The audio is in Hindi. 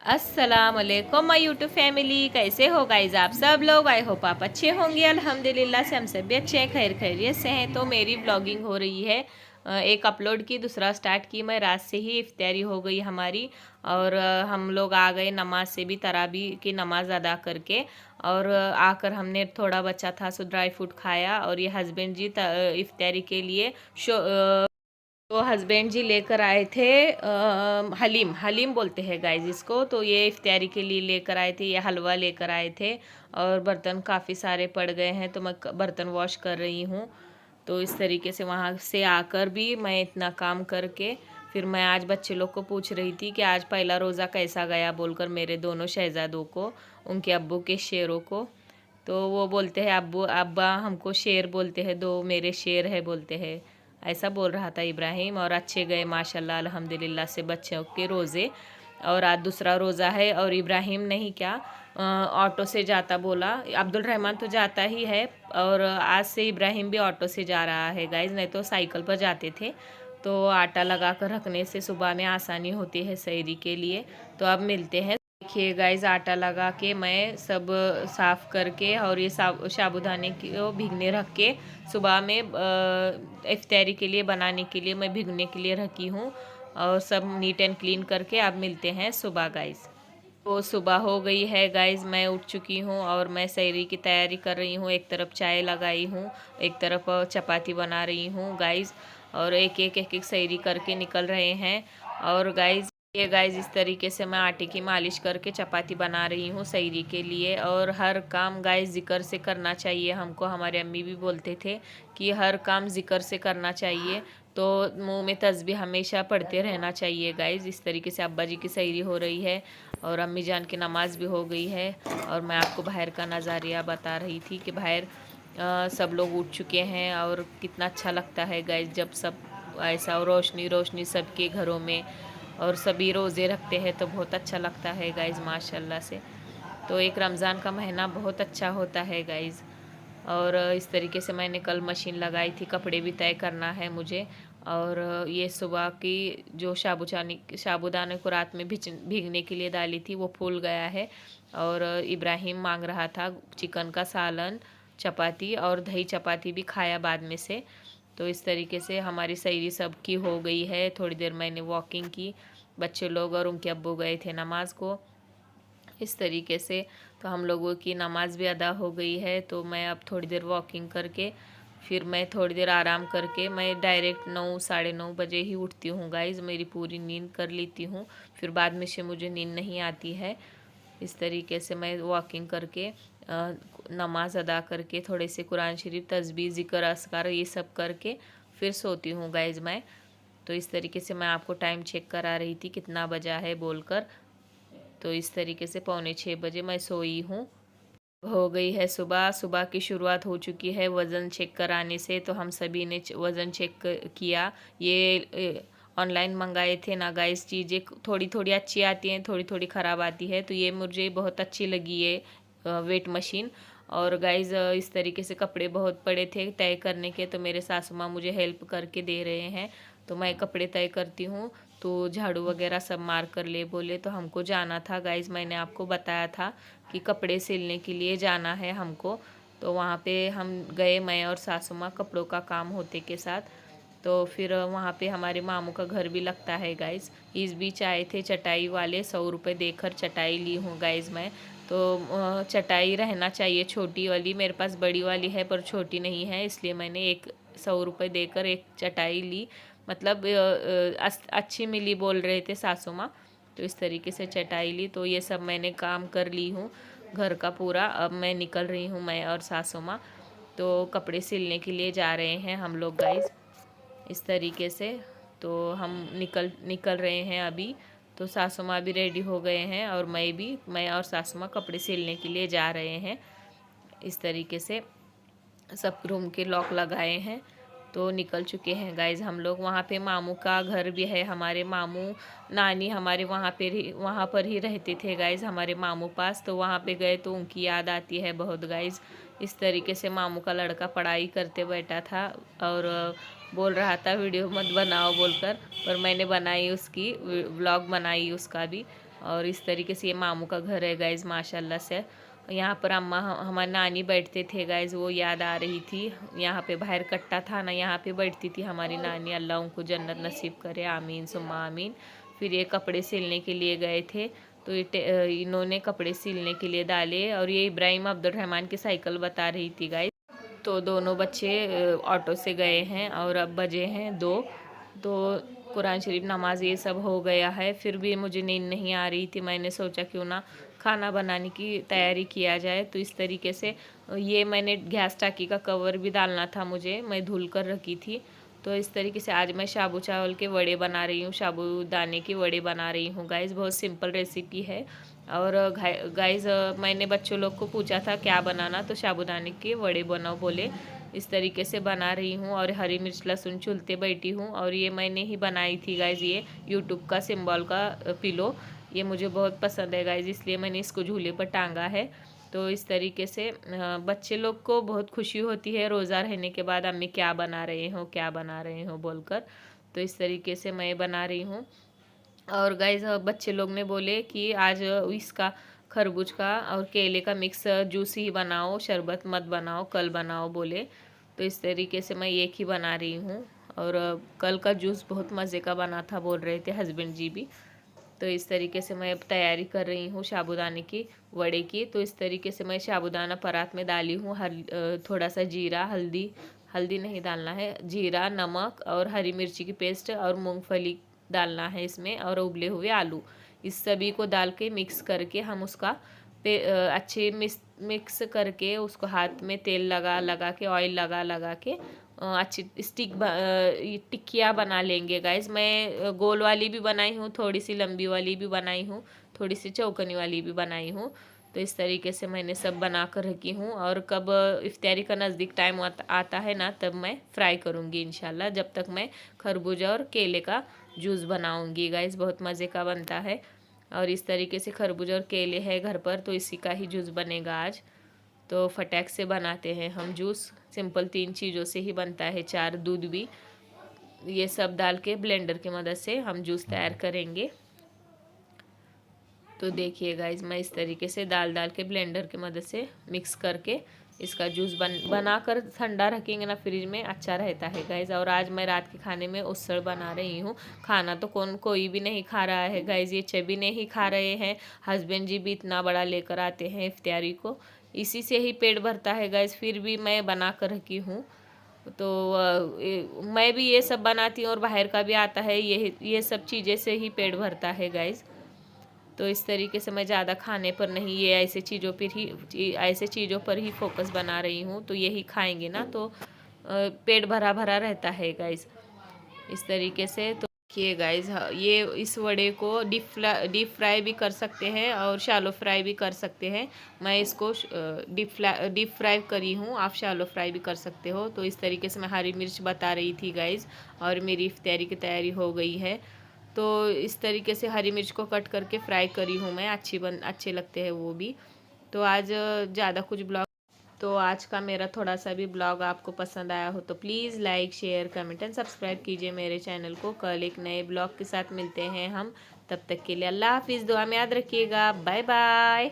अस्सलाम वालेकुम माय यूट्यूब फैमिली, कैसे हो गाइज आप सब लोग। आई होप आप अच्छे होंगे। अल्हम्दुलिल्लाह से हम सब भी अच्छे हैं, खैर खैरियत से हैं। तो मेरी व्लॉगिंग हो रही है, एक अपलोड की दूसरा स्टार्ट की। मैं रात से ही इफ्तारी हो गई हमारी, और हम लोग आ गए नमाज से भी, तरावी की नमाज अदा करके। और आकर हमने थोड़ा बचा था सो ड्राई फ्रूट खाया। और ये हस्बैंड जी इफ्तारी के लिए तो हस्बैंड जी लेकर आए थे हलीम, हलीम बोलते हैं गाइस इसको। तो ये इफ्तारी के लिए लेकर आए थे, ये हलवा लेकर आए थे। और बर्तन काफ़ी सारे पड़ गए हैं तो मैं बर्तन वॉश कर रही हूँ। तो इस तरीके से वहाँ से आकर भी मैं इतना काम करके फिर मैं आज बच्चे लोग को पूछ रही थी कि आज पहला रोज़ा कैसा गया बोलकर, मेरे दोनों शहज़ादों को, उनके अब्बू के शेरों को। तो वो बोलते हैं अब्बू अब्बा हमको शेर बोलते हैं, दो मेरे शेर है बोलते हैं, ऐसा बोल रहा था इब्राहिम। और अच्छे गए माशाल्लाह अल्हम्दुलिल्लाह से बच्चों के रोज़े। और आज दूसरा रोज़ा है। और इब्राहिम नहीं क्या ऑटो से जाता बोला, अब्दुल रहमान तो जाता ही है, और आज से इब्राहिम भी ऑटो से जा रहा है गाइज, नहीं तो साइकिल पर जाते थे। तो आटा लगा कर रखने से सुबह में आसानी होती है सहरी के लिए। तो अब मिलते हैं। देखिए गाइज, आटा लगा के मैं सब साफ़ करके और ये साबुदाने को भिगने रख के सुबह में इफ्तारी के लिए बनाने के लिए मैं भिगने के लिए रखी हूँ। और सब नीट एंड क्लीन करके अब मिलते हैं सुबह गाइज। तो सुबह हो गई है गाइज, मैं उठ चुकी हूँ और मैं सहरी की तैयारी कर रही हूँ। एक तरफ चाय लगाई हूँ, एक तरफ चपाती बना रही हूँ गाइज। और एक एक सहरी करके निकल रहे हैं। और गाइज ये गाइज इस तरीके से मैं आटे की मालिश करके चपाती बना रही हूँ सहरी के लिए। और हर काम गाइज ज़िक्र से करना चाहिए हमको, हमारे अम्मी भी बोलते थे कि हर काम ज़िक्र से करना चाहिए। तो मुंह में तस्बीह हमेशा पढ़ते रहना चाहिए गाइज। इस तरीके से अब्बा जी की सहरी हो रही है और अम्मी जान की नमाज़ भी हो गई है। और मैं आपको बाहर का नज़ारिया बता रही थी कि बाहर सब लोग उठ चुके हैं और कितना अच्छा लगता है गाइज जब सब ऐसा रोशनी रोशनी सबके घरों में, और सभी रोज़े रखते हैं तो बहुत अच्छा लगता है गाइज माशाल्लाह से। तो एक रमज़ान का महीना बहुत अच्छा होता है गाइज। और इस तरीके से मैंने कल मशीन लगाई थी, कपड़े भी तय करना है मुझे। और ये सुबह की जो साबुदाने को रात में भीगने के लिए डाली थी वो फूल गया है। और इब्राहिम मांग रहा था चिकन का सालन, चपाती और दही चपाती भी खाया बाद में से। तो इस तरीके से हमारी सहरी सबकी हो गई है। थोड़ी देर मैंने वॉकिंग की, बच्चे लोग और उनके अब्बू गए थे नमाज को। इस तरीके से तो हम लोगों की नमाज़ भी अदा हो गई है। तो मैं अब थोड़ी देर वॉकिंग करके फिर मैं थोड़ी देर आराम करके मैं डायरेक्ट 9 साढ़े 9 बजे ही उठती हूँ गाइज़। मेरी पूरी नींद कर लेती हूँ, फिर बाद में से मुझे नींद नहीं आती है। इस तरीके से मैं वॉकिंग करके नमाज अदा करके थोड़े से कुरान शरीफ तस्बीह ज़िक्र अस्कार ये सब करके फिर सोती हूँ गाइज़ मैं। तो इस तरीके से मैं आपको टाइम चेक करा रही थी कितना बजा है बोलकर। तो इस तरीके से 5:45 बजे मैं सोई हूँ। हो गई है सुबह, सुबह की शुरुआत हो चुकी है वज़न चेक कराने से। तो हम सभी ने वज़न चेक किया। ये ऑनलाइन मंगाए थे ना गाइस, चीज़ें थोड़ी थोड़ी अच्छी आती हैं, थोड़ी थोड़ी ख़राब आती है। तो ये मुझे बहुत अच्छी लगी है वेट मशीन। और गाइस इस तरीके से कपड़े बहुत पड़े थे तय करने के, तो मेरे सासू माँ मुझे हेल्प करके दे रहे हैं। तो मैं कपड़े तय करती हूँ, तो झाड़ू वगैरह सब मार कर ले बोले। तो हमको जाना था गाइस, मैंने आपको बताया था कि कपड़े सिलने के लिए जाना है हमको। तो वहाँ पे हम गए, मैं और सासू माँ कपड़ों का काम होते के साथ। तो फिर वहाँ पे हमारे मामू का घर भी लगता है गाइस। इस बीच आए थे चटाई वाले, 100 रुपये देकर चटाई ली हूँ गाइस मैं। तो चटाई रहना चाहिए छोटी वाली, मेरे पास बड़ी वाली है पर छोटी नहीं है, इसलिए मैंने 100 रुपये देकर एक चटाई ली। मतलब अच्छी मिली बोल रहे थे सासू माँ। तो इस तरीके से चटाई ली। तो ये सब मैंने काम कर ली हूँ घर का पूरा। अब मैं निकल रही हूँ, मैं और सासू माँ। तो कपड़े सिलने के लिए जा रहे हैं हम लोग गाइस इस तरीके से। तो हम निकल रहे हैं अभी। तो सासू माँ भी रेडी हो गए हैं और मैं और सासू माँ कपड़े सिलने के लिए जा रहे हैं। इस तरीके से सब रूम के लॉक लगाए हैं। तो निकल चुके हैं गाइज हम लोग। वहाँ पे मामू का घर भी है, हमारे मामू नानी हमारे वहाँ पर ही रहते थे गाइज, हमारे मामू पास। तो वहाँ पे गए तो उनकी याद आती है बहुत गाइज। इस तरीके से मामू का लड़का पढ़ाई करते बैठा था और बोल रहा था वीडियो मत बनाओ बोलकर, पर मैंने बनाई उसकी व्लॉग बनाई उसका भी। और इस तरीके से ये मामू का घर है गाइज माशाल्लाह से। यहाँ पर अम्मा हमारी नानी बैठते थे गाइज, वो याद आ रही थी। यहाँ पे बाहर कट्टा था ना, यहाँ पे बैठती थी हमारी नानी, अल्लाह उनको जन्नत नसीब करे, आमीन सुम्मा आमीन। फिर ये कपड़े सिलने के लिए गए थे, तो ये इन्होंने कपड़े सिलने के लिए डाले। और ये इब्राहिम अब्दुलरहमान की साइकिल बता रही थी गाइज। तो दोनों बच्चे ऑटो से गए हैं और अब बजे हैं 2। तो कुरान शरीफ नमाज ये सब हो गया है, फिर भी मुझे नींद नहीं आ रही थी। मैंने सोचा क्यों ना खाना बनाने की तैयारी किया जाए। तो इस तरीके से ये मैंने गैस टाकी का कवर भी डालना था मुझे, मैं धुल कर रखी थी। तो इस तरीके से आज मैं साबू चावल के वड़े बना रही हूँ, साबूदाने के वड़े बना रही हूँ गाइज़। बहुत सिंपल रेसिपी है। और गाइज़ मैंने बच्चों लोग को पूछा था क्या बनाना, तो साबूदाने के वड़े बनाओ बोले। इस तरीके से बना रही हूँ। और हरी मिर्च लहसुन छूलते बैठी हूँ। और ये मैंने ही बनाई थी गाइज़, ये यूट्यूब का सिंबल का पिलो, ये मुझे बहुत पसंद है गाइज़, इसलिए मैंने इसको झूले पर टांगा है। तो इस तरीके से बच्चे लोग को बहुत खुशी होती है रोज़ा रहने के बाद, अम्मी क्या बना रहे हो क्या बना रहे हो बोलकर। तो इस तरीके से मैं बना रही हूँ। और गाइज बच्चे लोग ने बोले कि आज इसका खरबूज का और केले का मिक्स जूस ही बनाओ, शरबत मत बनाओ, कल बनाओ बोले। तो इस तरीके से मैं एक ही बना रही हूँ। और कल का जूस बहुत मज़े का बना था बोल रहे थे हस्बैंड जी भी। तो इस तरीके से मैं अब तैयारी कर रही हूँ साबूदाने की वड़े की। तो इस तरीके से मैं साबूदाना परात में डाली हूँ। थोड़ा सा जीरा, हल्दी नहीं डालना है, जीरा, नमक और हरी मिर्ची की पेस्ट और मूंगफली डालना है इसमें, और उबले हुए आलू, इस सभी को डाल के मिक्स करके हम उसका अच्छे मिक्स करके उसको हाथ में तेल लगा के, ऑयल लगा के अच्छी टिक्कियाँ बना लेंगे गाइज। मैं गोल वाली भी बनाई हूँ, थोड़ी सी लंबी वाली भी बनाई हूँ, थोड़ी सी चौकनी वाली भी बनाई हूँ। तो इस तरीके से मैंने सब बना कर रखी हूँ। और कब इफ्तारी का नज़दीक टाइम आता है ना, तब मैं फ्राई करूँगी इंशाल्लाह। जब तक मैं खरबूजा और केले का जूस बनाऊँगी गाइज, बहुत मज़े का बनता है। और इस तरीके से खरबूजा और केले है घर पर, तो इसी का ही जूस बनेगा आज। तो फटाक से बनाते हैं हम जूस, सिंपल 3 चीज़ों से ही बनता है, 4 दूध भी, ये सब डाल के ब्लेंडर की मदद से हम जूस तैयार करेंगे। तो देखिए गाइज, मैं इस तरीके से डाल के ब्लेंडर की मदद से मिक्स करके इसका जूस बना कर ठंडा रखेंगे ना फ्रिज में, अच्छा रहता है गाइज। और आज मैं रात के खाने में उसल बना रही हूँ। खाना तो कोई भी नहीं खा रहा है गाइज, ये चबी नहीं खा रहे हैं, हस्बैंड जी भी इतना बड़ा लेकर आते हैं इफ्तारी को, इसी से ही पेट भरता है गाइज। फिर भी मैं बना कर रखी हूँ। तो मैं भी ये सब बनाती हूँ और बाहर का भी आता है, ये सब चीज़ें से ही पेट भरता है गाइज। तो इस तरीके से मैं ज़्यादा खाने पर नहीं, ये ऐसे चीज़ों पर ही फोकस बना रही हूँ। तो यही खाएंगे ना तो पेट भरा भरा रहता है गाइज, इस तरीके से। तो देखिए गाइज, ये इस वड़े को डीप फ्राई भी कर सकते हैं और शैलो फ्राई भी कर सकते हैं। मैं इसको डीप फ्राई करी हूँ, आप शैलो फ्राई भी कर सकते हो। तो इस तरीके से मैं हरी मिर्च बता रही थी गाइज, और मेरी इफ्तारी की तैयारी हो गई है। तो इस तरीके से हरी मिर्च को कट करके फ्राई करी हूँ मैं, अच्छे लगते हैं वो भी। तो आज ज़्यादा कुछ तो आज का मेरा थोड़ा सा भी ब्लॉग आपको पसंद आया हो तो please like, share, comment and subscribe कीजिए मेरे चैनल को। कल एक नए ब्लॉग के साथ मिलते हैं हम, तब तक के लिए अल्लाह हाफिज़, दुआ में याद रखिएगा, बाय बाय।